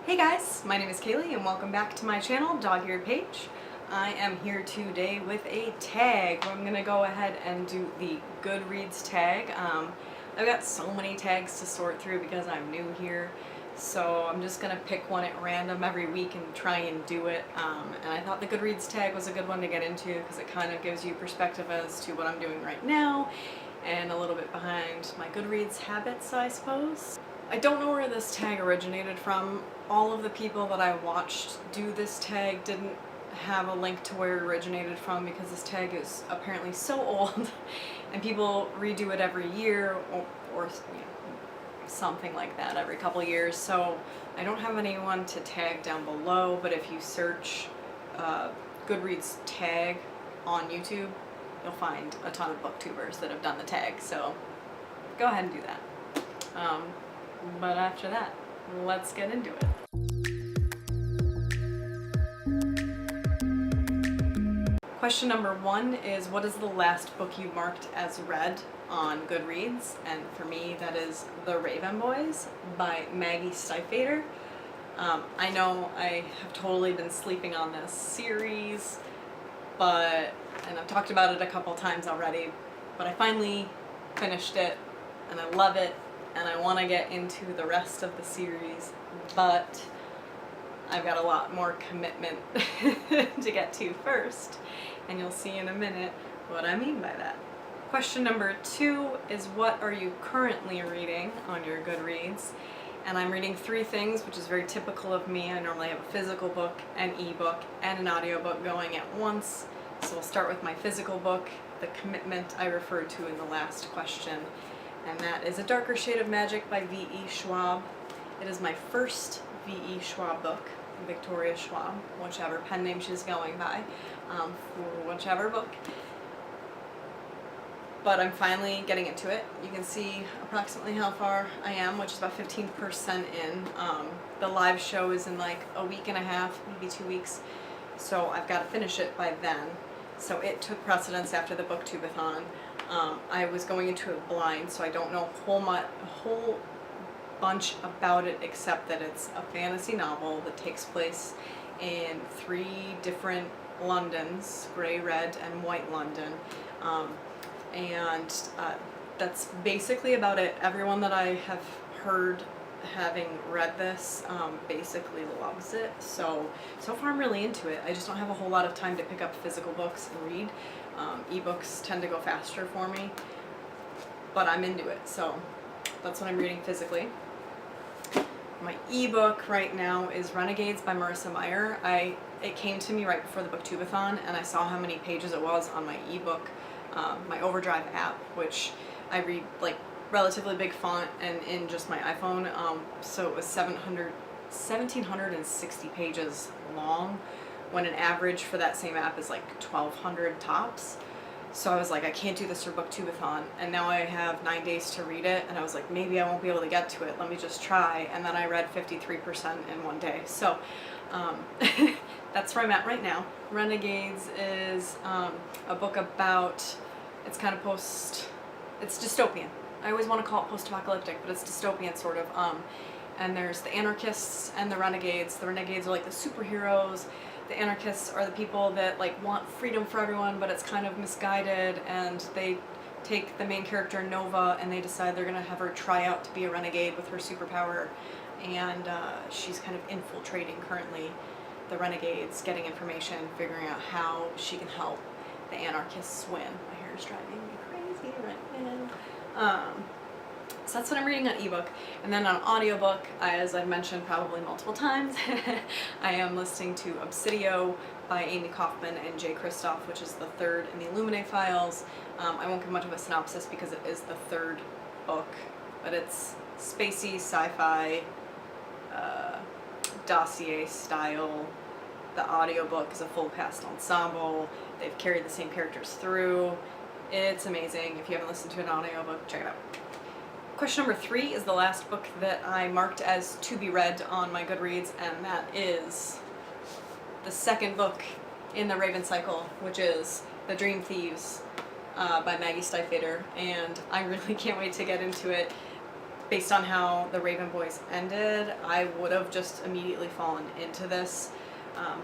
Hey guys, my name is Kaylee and welcome back to my channel, Dog-Eared Page. I am here today with a tag. I'm going to go ahead and do the Goodreads tag. I've got so many tags to sort through because I'm new here, so I'm just going to pick one at random every week and try and do it. And I thought the Goodreads tag was a good one to get into because it kind of gives you perspective as to what I'm doing right now and a little bit behind my Goodreads habits, I suppose. I don't know where this tag originated from. All of the people that I watched do this tag didn't have a link to where it originated from because this tag is apparently so old and people redo it every year or you know, something like that every couple years. So I don't have anyone to tag down below, but if you search Goodreads tag on YouTube, you'll find a ton of booktubers that have done the tag. So go ahead and do that. But after that, let's get into it. Question number 1 is, what is the last book you marked as read on Goodreads? And for me, that is The Raven Boys by Maggie Stiefvater. I know I have totally been sleeping on this series, and I've talked about it a couple times already, but I finally finished it, and I love it, and I want to get into the rest of the series, but I've got a lot more commitment to get to first, and you'll see in a minute what I mean by that. Question number 2 is, what are you currently reading on your Goodreads? And I'm reading 3 things, which is very typical of me. I normally have a physical book, an ebook, and an audiobook going at once. So we'll start with my physical book, The Commitment I referred to in the last question. And that is A Darker Shade of Magic by V.E. Schwab. It is my first V.E. Schwab book, Victoria Schwab, whichever pen name she's going by, for whichever book. But I'm finally getting into it. You can see approximately how far I am, which is about 15% in. The live show is in like a week and a half, maybe 2 weeks, so I've got to finish it by then. So it took precedence after the booktubeathon. I was going into it blind, so I don't know a whole bunch about it except that it's a fantasy novel that takes place in 3 different Londons, grey, red, and white London. That's basically about it. Everyone that I have heard having read this basically loves it. So far I'm really into it. I just don't have a whole lot of time to pick up physical books and read. Ebooks tend to go faster for me, but I'm into it, so that's what I'm reading physically. My ebook right now is Renegades by Marissa Meyer. It came to me right before the booktubeathon, and I saw how many pages it was on my ebook, my Overdrive app, which I read like relatively big font and in just my iPhone, so it was 1,760 pages long, when an average for that same app is like 1,200 tops. So I was like, I can't do this for booktubeathon, and now I have 9 days to read it, and I was like, maybe I won't be able to get to it, let me just try, and then I read 53% in one day. So that's where I'm at right now. Renegades is a book about, it's kind of it's dystopian. I always want to call it post-apocalyptic, but it's dystopian sort of. And there's the anarchists and the renegades. The renegades are like the superheroes. The anarchists are the people that like want freedom for everyone, but it's kind of misguided, and they take the main character Nova and they decide they're going to have her try out to be a renegade with her superpower, and she's kind of infiltrating currently the renegades, getting information, figuring out how she can help the anarchists win. My hair is driving me crazy right now. So that's what I'm reading on ebook. And then on audiobook, as I've mentioned probably multiple times, I am listening to Obsidio by Amy Kaufman and Jay Kristoff, which is the 3rd in the Illuminate files. I won't give much of a synopsis because it is the 3rd book, but it's spacey, sci-fi, dossier style. The audiobook is a full cast ensemble. They've carried the same characters through. It's amazing. If you haven't listened to an audiobook, check it out. Question number 3 is the last book that I marked as to be read on my Goodreads, and that is the 2nd book in the Raven cycle, which is The Dream Thieves by Maggie Stiefvater, and I really can't wait to get into it. based on how The Raven Boys ended, I would have just immediately fallen into this.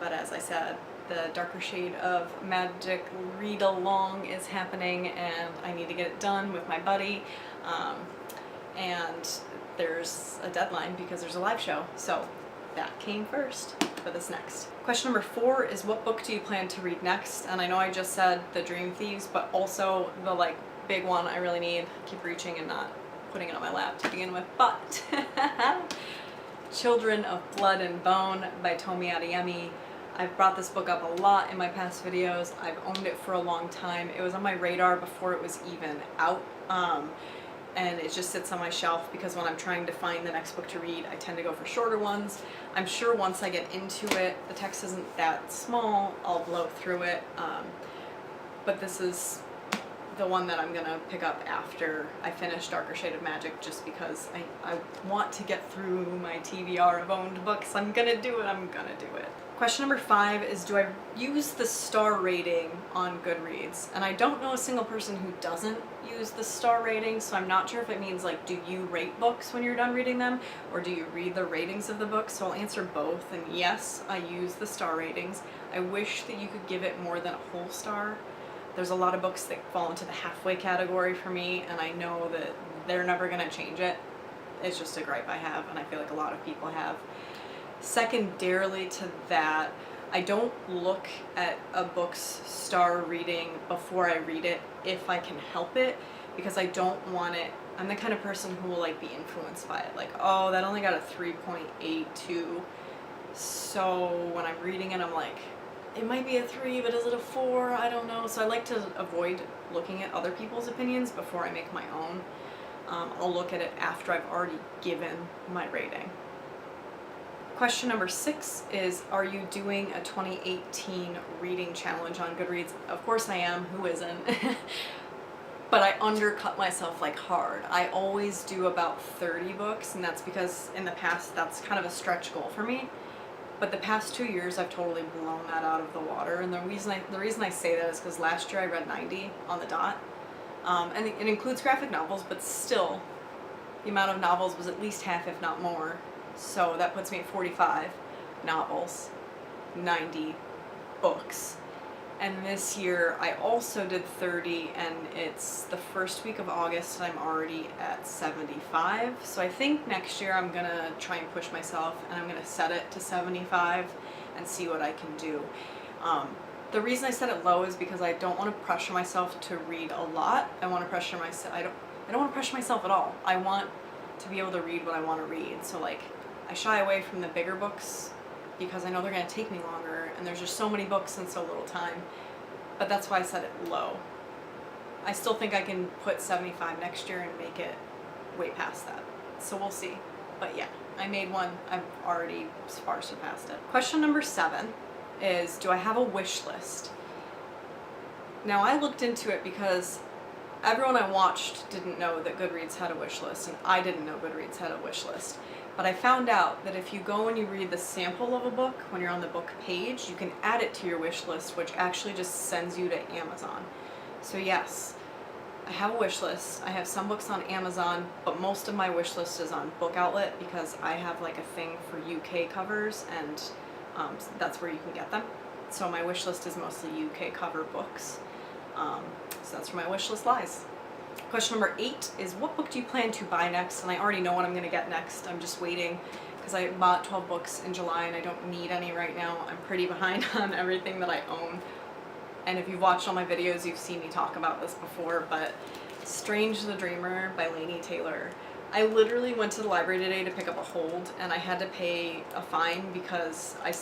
But as I said, the Darker Shade of Magic read-along is happening, and I need to get it done with my buddy. And there's a deadline because there's a live show, so that came first for this next. Question number 4 is, what book do you plan to read next? And I know I just said The Dream Thieves, but also the like big one I really need. Keep reaching and not putting it on my lap to begin with, but Children of Blood and Bone by Tomi Adeyemi. I've brought this book up a lot in my past videos. I've owned it for a long time. It was on my radar before it was even out. And it just sits on my shelf because when I'm trying to find the next book to read, I tend to go for shorter ones. I'm sure once I get into it, the text isn't that small, I'll blow through it. But this is the one that I'm gonna pick up after I finish Darker Shade of Magic, just because I want to get through my TBR of owned books. I'm gonna do it. Question number 5 is, do I use the star rating on Goodreads? And I don't know a single person who doesn't use the star rating, so I'm not sure if it means like, do you rate books when you're done reading them, or do you read the ratings of the book? So I'll answer both, and yes, I use the star ratings. I wish that you could give it more than a whole star. There's a lot of books that fall into the halfway category for me, and I know that they're never gonna change it. It's just a gripe I have, and I feel like a lot of people have. Secondarily to that, I don't look at a book's star reading before I read it if I can help it, because I don't want it. I'm the kind of person who will like be influenced by it. Like, oh, that only got a 3.82. So when I'm reading it, I'm like, it might be a 3, but is it a 4? I don't know. So I like to avoid looking at other people's opinions before I make my own. I'll look at it after I've already given my rating. Question number 6 is, are you doing a 2018 reading challenge on Goodreads? Of course I am, who isn't? But I undercut myself like hard. I always do about 30 books, and that's because in the past that's kind of a stretch goal for me. But the past 2 years I've totally blown that out of the water, and the reason I say that is because last year I read 90 on the dot. And it includes graphic novels, but still the amount of novels was at least half, if not more. So that puts me at 45 novels, 90 books. And this year I also did 30, and it's the first week of August and I'm already at 75. So I think next year I'm gonna try and push myself, and I'm gonna set it to 75 and see what I can do. The reason I set it low is because I don't want to pressure myself to read a lot. I want to pressure myself. I don't want to pressure myself at all. I want to be able to read what I want to read. So like, I shy away from the bigger books because I know they're going to take me longer, and there's just so many books in so little time. But that's why I set it low. I still think I can put 75 next year and make it way past that. So we'll see. But yeah, I made one. I've already far surpassed it. Question number 7 is, do I have a wish list? Now I looked into it because everyone I watched didn't know that Goodreads had a wish list, and I didn't know Goodreads had a wish list. But I found out that if you go and you read the sample of a book, when you're on the book page, you can add it to your wish list, which actually just sends you to Amazon. So yes, I have a wish list. I have some books on Amazon, but most of my wish list is on Book Outlet because I have like a thing for UK covers, and that's where you can get them. So my wish list is mostly UK cover books. So that's where my wish list lies. Question number 8 is, what book do you plan to buy next? And I already know what I'm going to get next. I'm just waiting because I bought 12 books in July and I don't need any right now. I'm pretty behind on everything that I own. And if you've watched all my videos, you've seen me talk about this before, but Strange the Dreamer by Laini Taylor. I literally went to the library today to pick up a hold, and I had to pay a fine because I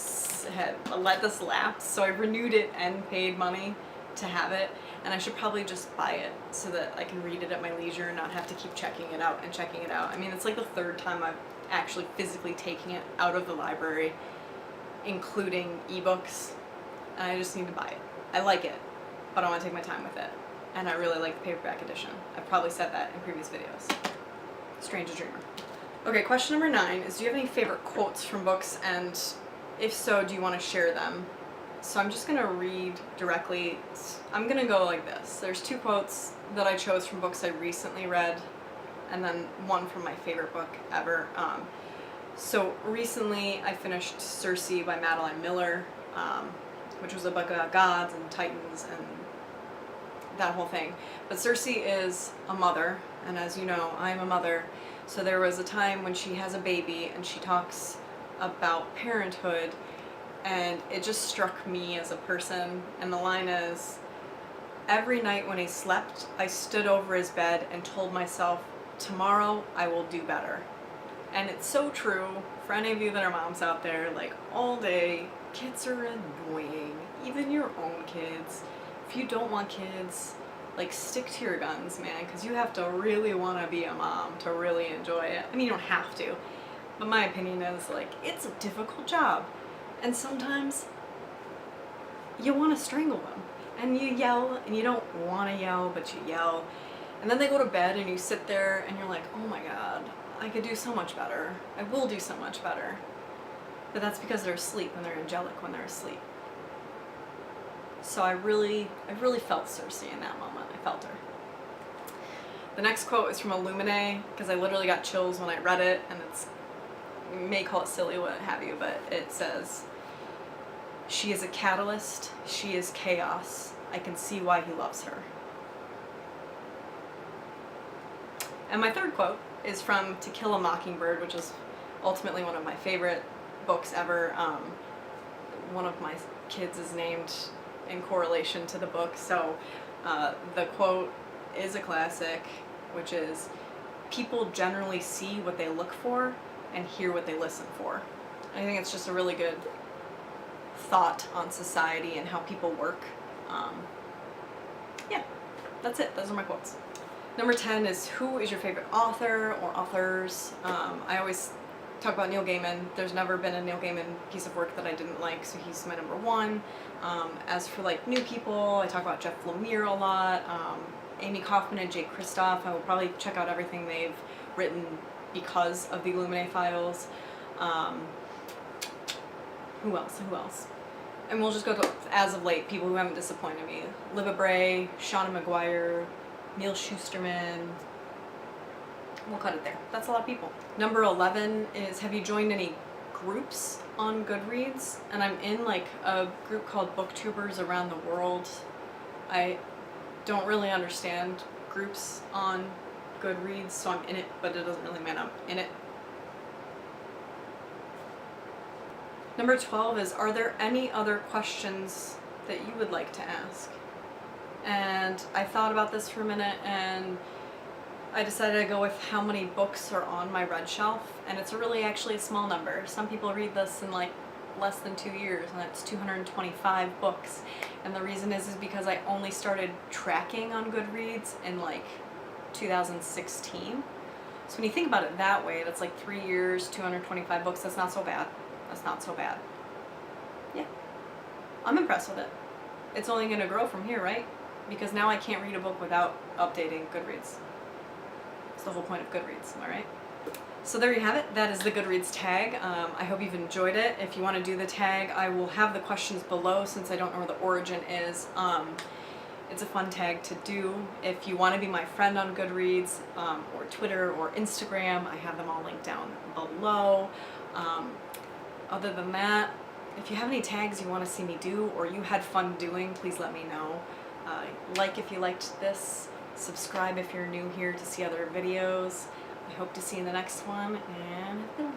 had let this lapse. So I renewed it and paid money to have it, and I should probably just buy it so that I can read it at my leisure and not have to keep checking it out and checking it out. I mean, it's like the 3rd time I've actually physically taken it out of the library, including ebooks, and I just need to buy it. I like it, but I want to take my time with it, and I really like the paperback edition. I've probably said that in previous videos. Strange the Dreamer. Okay, question number 9 is, do you have any favorite quotes from books, and if so, do you want to share them? So I'm just going to read directly. I'm going to go like this. There's 2 quotes that I chose from books I recently read, and then one from my favorite book ever. So recently I finished Circe by Madeline Miller, which was a book about gods and titans and that whole thing. But Circe is a mother, and as you know, I'm a mother. So there was a time when she has a baby and she talks about parenthood, and it just struck me as a person. And the line is, every night when he slept, I stood over his bed and told myself, tomorrow I will do better. And it's so true for any of you that are moms out there. Like, all day, kids are annoying, even your own kids. If you don't want kids, like, stick to your guns, man, because you have to really want to be a mom to really enjoy it. I mean, you don't have to, but my opinion is, like, it's a difficult job, and sometimes you want to strangle them, and you yell, and you don't want to yell, but you yell, and then they go to bed, and you sit there, and you're like, oh my god, I could do so much better. I will do so much better. But that's because they're asleep, and they're angelic when they're asleep. So I really felt Circe in that moment. I felt her. The next quote is from Illuminae, because I literally got chills when I read it, and you may call it silly, what have you, but it says, she is a catalyst, she is chaos, I can see why he loves her. And my third quote is from To Kill a Mockingbird, which is ultimately one of my favorite books ever. One of my kids is named in correlation to the book, so the quote is a classic, which is, people generally see what they look for and hear what they listen for. I think it's just a really good thought on society and how people work. Yeah, that's it. Those are my quotes. Number 10 is, who is your favorite author or authors? I always talk about Neil Gaiman. There's never been a Neil Gaiman piece of work that I didn't like, so he's my number one. As for like new people, I talk about Jeff Lemire a lot, Amy Kaufman and Jay Kristoff. I will probably check out everything they've written because of the Illuminae files. Who else? And we'll just go to, as of late, people who haven't disappointed me. Libba Bray, Shauna McGuire, Neil Schusterman. We'll cut it there. That's a lot of people. Number 11 is, have you joined any groups on Goodreads? And I'm in like a group called Booktubers Around the World. I don't really understand groups on Goodreads, so I'm in it, but it doesn't really mean I'm in it. Number 12 is, are there any other questions that you would like to ask? And I thought about this for a minute, and I decided to go with how many books are on my read shelf, and it's actually a small number. Some people read this in like less than 2 years, and that's 225 books. And the reason is because I only started tracking on Goodreads in like 2016. So when you think about it that way, that's like 3 years, 225 books. That's not so bad. That's not so bad. Yeah, I'm impressed with it. It's only going to grow from here, right? Because now I can't read a book without updating Goodreads. It's the whole point of Goodreads, am I right? So there you have it. That is the Goodreads tag. I hope you've enjoyed it. If you want to do the tag, I will have the questions below since I don't know where the origin is. It's a fun tag to do. If you want to be my friend on Goodreads, or Twitter or Instagram, I have them all linked down below. Other than that, if you have any tags you want to see me do or you had fun doing, please let me know. Like if you liked this, subscribe if you're new here to see other videos. I hope to see you in the next one, and have a good one.